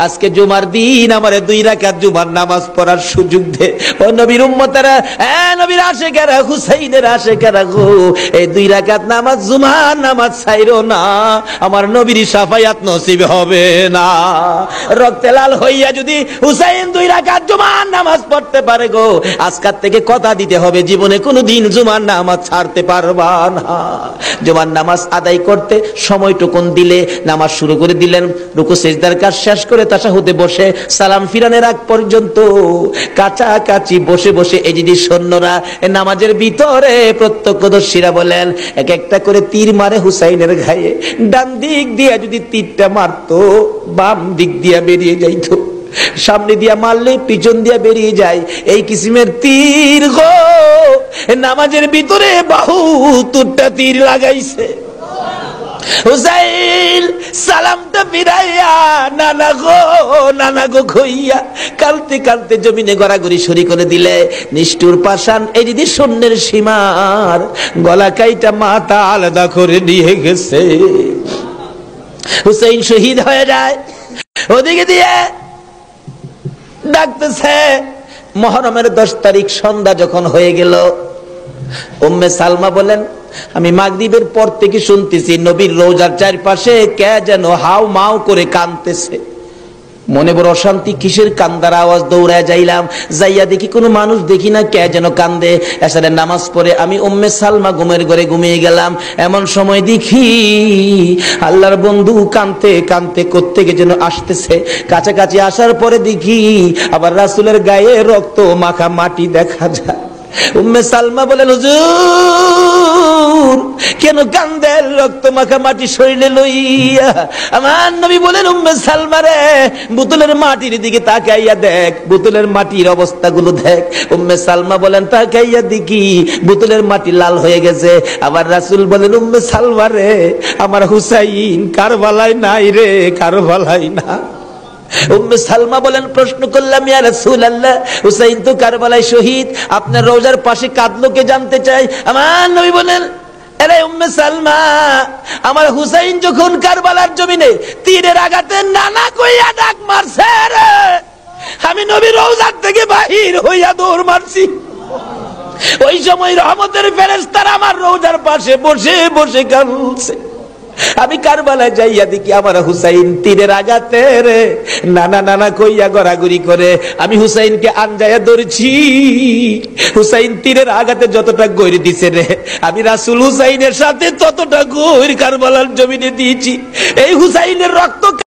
আজকে জুমার দিন আমারে 2 রাকাত জুমার নামাজ পড়ার সুযোগ দে। ও নবীর উম্মতেরা, নবীর আশিকেরা, হুসাইনের আশিকেরা গো, এই 2 রাকাত নামাজ জুমার নামাজ ছাইরো না, আমার নবীর শাফায়াত নসিব হবে না। রক্তে লাল হইয়া যদি হুসাইন 2 রাকাত জুমার নামাজ পড়তে পারে গো, আজকাল থেকে কথা দিতে হবে জীবনে কোনোদিন জুমার নামাজ ছাড়তে পারবা না। জুমার নামাজ আদায় করতে সময়টুকুন দিলে নামাজ শুরু করে দিলেন, রুকু সিজদার কাজ শেষ করে তাশাহুদে বসে সালাম ফিরানের আগ পর্যন্ত কাছাকাছি বসে বসে এই যে সৈন্যরা নামাজের ভিতরে প্রত্যক্ষদর্শীরা বলেন এক একটা করে তীর মারে হুসাইনের গায়ে। ডান দিক দিয়ে যদি তীরটা মারতো, বাম দিক দিয়ে বেরিয়ে যাইতো, সামনে দিয়া মারলে পিছন দিয়া বেরিয়ে যায়, এই কিসিমের তীর গো নামাজের ভিতরে বাহুতুরটা তীর লাগাইছে। হুসাইন সালামটা ফিরাইয়া নানা গো কইয়া কালতে কালতে জমিনে গড়াগড়ি সরি করে দিলে নিষ্ঠুর পাষাণ এই যদি সৈন্যের সীমার গলা কাইটা মাথা আলাদা করে নিয়ে গেছে। হুসাইন শহীদ হয়ে যায়। ওদিকে দিয়ে ডাকতেছে মুহররমের 10 তারিখ সন্ধ্যা যখন হয়ে গেল, উম্মে সালমা বলেন আমি মাগরিবের পর থেকে শুনতেছি নবীর রওজার চারপাশে কে যেন হাউ মাউ করে কাঁদতেছে। মনে বড় অশান্তি, কিসের কান্দার আওয়াজ? দৌড়ায় যাইলাম, যাইয়া দেখি কোনো মানুষ দেখি না, কে যেন কান্দে। এসারে নামাজ পড়ে আমি উম্মে সালমা ঘুমের ঘরে ঘুমিয়ে গেলাম। এমন সময় দেখি আল্লাহর বন্ধু কাঁদতে কাঁদতে কোত্থেকে যেন আসতেছে। কাছাকাছি আসার পরে দেখি আবার রাসূলের গায়ে রক্ত মাখা মাটি দেখা যায়। উম্মে সালমা বলেন হুজুর কেন কান্দেন রক্ত মাখা মাটি শরীরে লইয়া? আমার নবী বলেন উম্মে সালমা রে, বোতলের মাটির দিকে তাকাইয়া দেখ, বোতলের মাটির অবস্থাগুলো দেখ। উম্মে সালমা বলেন তাকাইয়া দেখি বোতলের মাটি লাল হয়ে গেছে। আবার রাসূল বলেন উম্মে সালমা রে, আমার হুসাইন কারবালায় নাই রে, কারবালায় না। উম্মে সালমা বলেন প্রশ্ন করলাম ইয়া রাসূলুল্লাহ, হুসাইন তো কারবালায় শহীদ, আপনার রওজার পাশে কাঁদলো কে জানতে চাই। আমার নবী বলেন আরে উম্মে সালমা, আমার হুসাইন যখন কারবালার জমিনে তীরের আঘাতে নানা কইয়া ডাক মারছে রে, আমি নবী রওজার থেকে বাহির হইয়া দৌড় মারছি। ওই সময় রহমতের ফেরেশতারা আমার রওজার পাশে বসে বসে কাঁদছে। আমি কারবালায় যাইয়া দেখি আমার হুসাইন তীরের আঘাতে রে নানা নানা কইয়া গড়াগড়ি করে। আমি হুসাইনকে আনজায়া ধরছি, হুসাইন তীরের আঘাতে যতটা গৈর দিছে রে, আমি রাসূল হুসাইনের সাথে ততটা গৈর কারবালার জমিনে দিয়েছি। এই হুসাইনের রক্ত